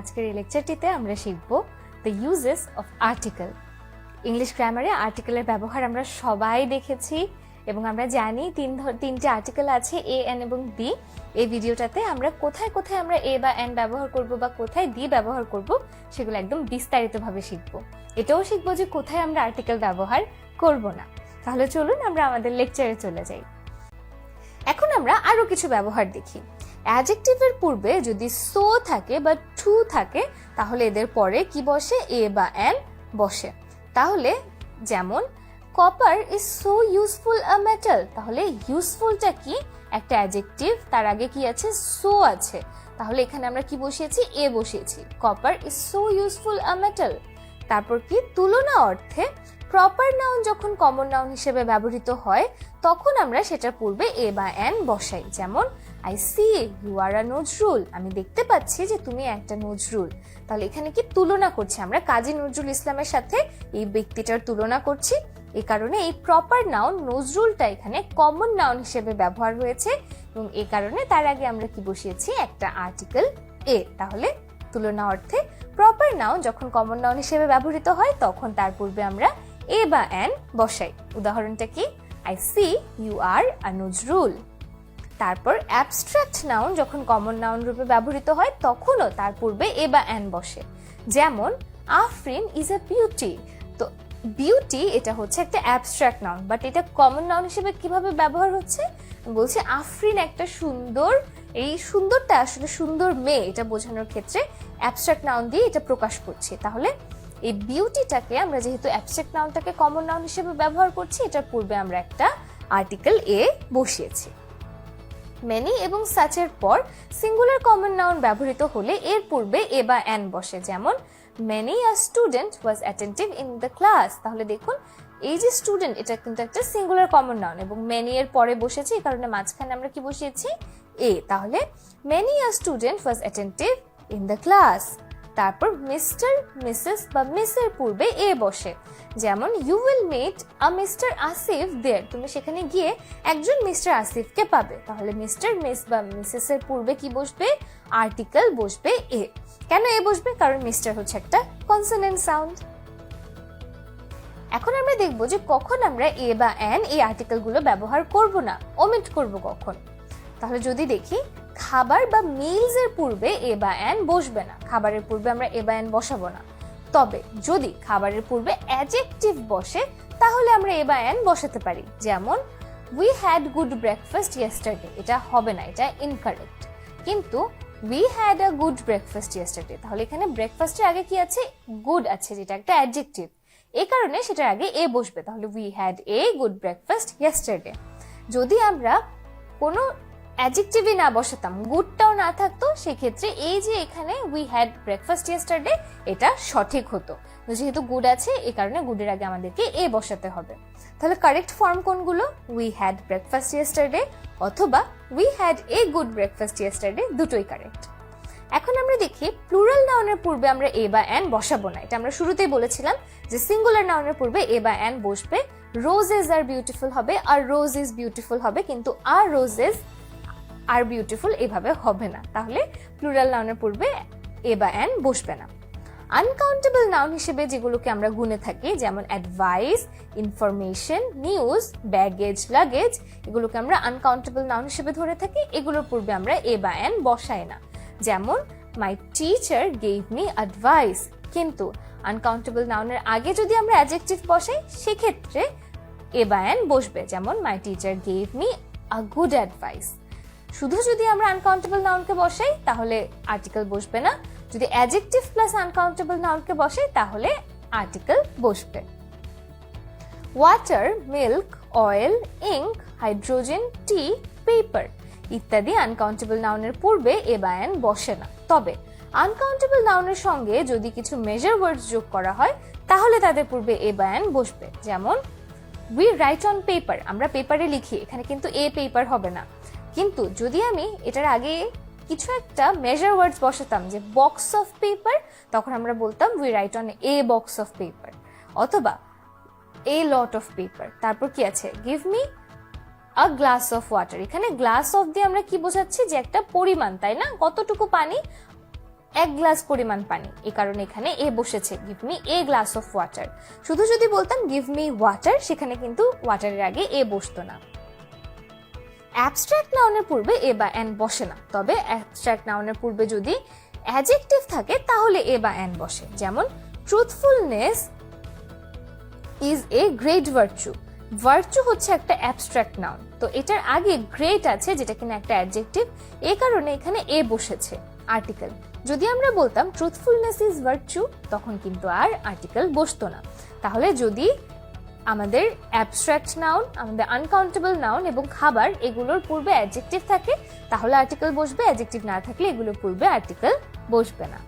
আজকের এই লেকচারটিতে আমরা শিখব the uses of article. English গ্রামারে আর্টিকেলের ব্যবহার আমরা সবাই দেখেছি এবং আমরা জানি তিনটে আর্টিকেল আছে, এ, এন এবং দি। এই ভিডিওটাতে আমরা কোথায় কোথায় আমরা এ বা এন ব্যবহার করব বা কোথায় দি ব্যবহার করব সেগুলো একদম বিস্তারিতভাবে শিখব। এটাও শিখব যে কোথায় আমরা আর্টিকেল ব্যবহার করব না। তাহলে চলুন আমরা আমাদের লেকচারে চলে যাই। এখন আমরা আরো কিছু ব্যবহার দেখি। অ্যাডজেক্টিভের পূর্বে যদি সো থাকে বা টু থাকে তাহলে এদের পরে কি বসে? এ বা এন বসে। তাহলে যেমন copper is so useful a metal, তাহলে ইউজফুলটা কি? একটা অ্যাডজেক্টিভ, তার আগে কি আছে? সো আছে, তাহলে এখানে আমরা কি বসিয়েছি? এ বসিয়েছি। Copper is so useful a metal. তারপর কি? তুলনা অর্থে প্রপার নাউন যখন কমন নাউন হিসেবে ব্যবহৃত হয় তখন আমরা সেটার পূর্বে এ বা এন বসাই। যেমন আই সি ইউ আর আ নজরুল, আমি দেখতে পাচ্ছি যে তুমি একটা নজরুল। তাহলে এখানে কি তুলনা করছি আমরা? কাজী নজরুল ইসলামের সাথে এই ব্যক্তিটার তুলনা করছি। এই কারণে এই প্রপার নাউন নজরুলটা এখানে কমন নাউন হিসেবে ব্যবহার হয়েছে এবং এই কারণে তার আগে আমরা কি বসিয়েছি? একটা আর্টিকেল এ। তাহলে তুলনা অর্থে প্রপার নাউন যখন কমন নাউন হিসেবে ব্যবহৃত হয় তখন তার পূর্বে আমরা এ বা এন বসাই। উদাহরণটা কি? আই সি ইউ আর আ নজরুল। তারপর অ্যাবস্ট্রাক্ট নাউন যখন কমন নাউন রূপে ব্যবহৃত হয় তখনও তার পূর্বে এ বা এন বসে। যেমন আফরিন ইজ এ বিউটি। তো বিউটি এটা হচ্ছে একটা অ্যাবস্ট্রাক্ট নাউন, বাট এটা কমন নাউন হিসেবে কিভাবে ব্যবহার হচ্ছে? বলছি আফরিন একটা সুন্দর, এই সুন্দরটা আসলে সুন্দর মেয়ে, এটা বোঝানোর ক্ষেত্রে অ্যাবস্ট্রাক্ট নাউন দিয়ে এটা প্রকাশ করছে। তাহলে এই বিউটিটাকে আমরা যেহেতু অ্যাবস্ট্রাক্ট নাউনটাকে কমন নাউন হিসেবে ব্যবহার করছি, এটার পূর্বে আমরা একটা আর্টিকেল এ বসিয়েছি। মেনি এবং সাচের পর সিঙ্গুলার কমন নাউন ব্যবহৃত হলে এর পূর্বে এ বা এন বসে। যেমন many a student was attentive in the class. তাহলে দেখুন এই যে স্টুডেন্ট, এটা কিন্তু একটা সিঙ্গুলার কমন নাউন এবং মেনি এর পরে বসেছে, এই কারণে মাঝখানে আমরা কি বসিয়েছি? এ। তাহলে many a student was attentive in the class. তারপর মিস্টার, মিসেস বা মিসের পূর্বে এ বসে। যেমন you will meet a mister Asif there, তুমি সেখানে গিয়ে একজন মিস্টার আসিফকে পাবে। তাহলে মিস্টার, মিস বা মিসেস এর পূর্বে কি বসবে? আর্টিকেল বসবে এ। কেন এ বসবে? কারণ মিস্টার হচ্ছে একটা কনসোনেন্ট সাউন্ড। এখন আমরা দেখব যে কখন আমরা এ বা এন এই আর্টিকেল গুলো ব্যবহার করব না, ওমিট করব কখন। তাহলে যদি দেখি খাবার বা মিলস এর পূর্বে এ বা এন বসবে না, খাবারের পূর্বে আমরা এ বা এন বসাবো না। তবে যদি খাবারের পূর্বে অ্যাডজেক্টিভ বসে তাহলে আমরা এ বা এন বসাতে পারি। যেমন we had good breakfast yesterday, এটা হবে না, এটা ইনকারেক্ট। কিন্তু we had a good breakfast yesterday, তাহলে এখানে ব্রেকফাস্টের আগে কি আছে? গুড আছে, যেটা একটা অ্যাডজেক্টিভ, এই কারণে সেটার আগে এ বসবে। তাহলে we had a good breakfast yesterday. যদি আমরা কোনো অ্যাডজেক্টিভই না বসাতাম, গুডটাও না থাকতো, সেক্ষেত্রে এই যে এখানে উই হ্যাড ব্রেকফাস্ট ইয়েস্টারডে এটা সঠিক হতো। যেহেতু গুড আছে এই কারণে গুডের আগে আমাদেরকে এ বসাতে হবে। তাহলে কারেক্ট ফর্ম কোনগুলো? উই হ্যাড ব্রেকফাস্ট ইয়েস্টারডে অথবা we had a good breakfast yesterday, দুটোই কারেক্ট। এখন আমরা দেখি প্লুরাল নাউনের পূর্বে আমরা এ বা এন বসাবো না। এটা আমরা শুরুতেই বলেছিলাম যে সিঙ্গুলার নাউনের পূর্বে এ বা এন বসবে। রোজেস আর বিউটিফুল হবে আর রোজ ইজ বিউটিফুল হবে, কিন্তু আর রোজেস আর বিউটিফুল এভাবে হবে না। তাহলে প্লুরাল নাউনের পূর্বে এ বা এন বসবে না। আনকাউন্টেবল নাউন হিসেবে যেগুলোকে আমরা গুণে থাকি, যেমন advice, information, news, baggage, luggage, এগুলোকে আমরা আনকাউন্টেবল নাউন হিসেবে ধরে থাকি। এগুলোর পূর্বে আমরা এ বা এন বসাই না। যেমন my teacher gave me advice, কিন্তু আনকাউন্টেবল নাউনের আগে যদি আমরা অ্যাডজেক্টিভ বসাই সেক্ষেত্রে এ বা এন বসবে। যেমন my teacher gave me a good advice. শুধু যদি আমরা আনকাউন্টেবল নাউনকে বসাই তাহলে আর্টিকেল বসবে না। যদি অ্যাডজেক্টিভ প্লাস আনকাউন্টেবল নাউনকে বসাই তাহলে আর্টিকেল বসবে। Water, milk, oil, ink, hydrogen, tea, paper ইত্যাদি আনকাউন্টেবল নাউনের পূর্বে এ বা এন বসে না। তবে আনকাউন্টেবল নাউনের সঙ্গে যদি কিছু মেজার ওয়ার্ডস যোগ করা হয় তাহলে তাদের পূর্বে এ বা এন বসবে। যেমন উই রাইট অন পেপার, আমরা পেপারে লিখি, এখানে কিন্তু এ পেপার হবে না। কিন্তু যদি আমি এটার আগে কিছু একটা মেজার ওয়ার্ডস বসাতাম, যে বক্স অফ পেপার, তখন আমরা বলতাম we write on a box of paper অথবা এ লট অফ পেপার। তারপর কি আছে? Give me a glass of water. এখানে গ্লাস অফ দিয়ে আমরা কি বোঝাচ্ছি? যে একটা পরিমাণ, তাই না? কতটুকু পানি এক গ্লাস পরিমাণ পানি, এই কারণে এখানে এ বসেছে, give me a glass of water. শুধু যদি বলতাম গিভ মি ওয়াটার, সেখানে কিন্তু ওয়াটারের আগে এ বসতো না। অ্যাবস্ট্রাক্ট নাউনের পূর্বে এ বা অ্যান বসে না, তবে অ্যাবস্ট্রাক্ট নাউনের পূর্বে যদি অ্যাডজেক্টিভ থাকে তাহলে এ বা অ্যান বসে। যেমন truthfulness is a great virtue. Virtue হচ্ছে একটা অ্যাবস্ট্রাক্ট নাউন, তো এটার আগে গ্রেট আছে যেটা কিনা একটা অ্যাডজেক্টিভ, এই কারণে এখানে এ বসেছে, আর্টিকেল। যদি আমরা বলতাম ট্রুথফুলনেস ইজ ভার্চু, তখন কিন্তু আর আর্টিকেল বসতো না। তাহলে যদি আমাদের অ্যাবস্ট্রাক্ট নাউন, আমাদের আনকাউন্টেবল নাউন এবং খাবার এগুলোর পূর্বে অ্যাডজেক্টিভ থাকে তাহলে আর্টিকেল বসবে, অ্যাডজেক্টিভ না থাকলে এগুলোর পূর্বে আর্টিকেল বসবে না।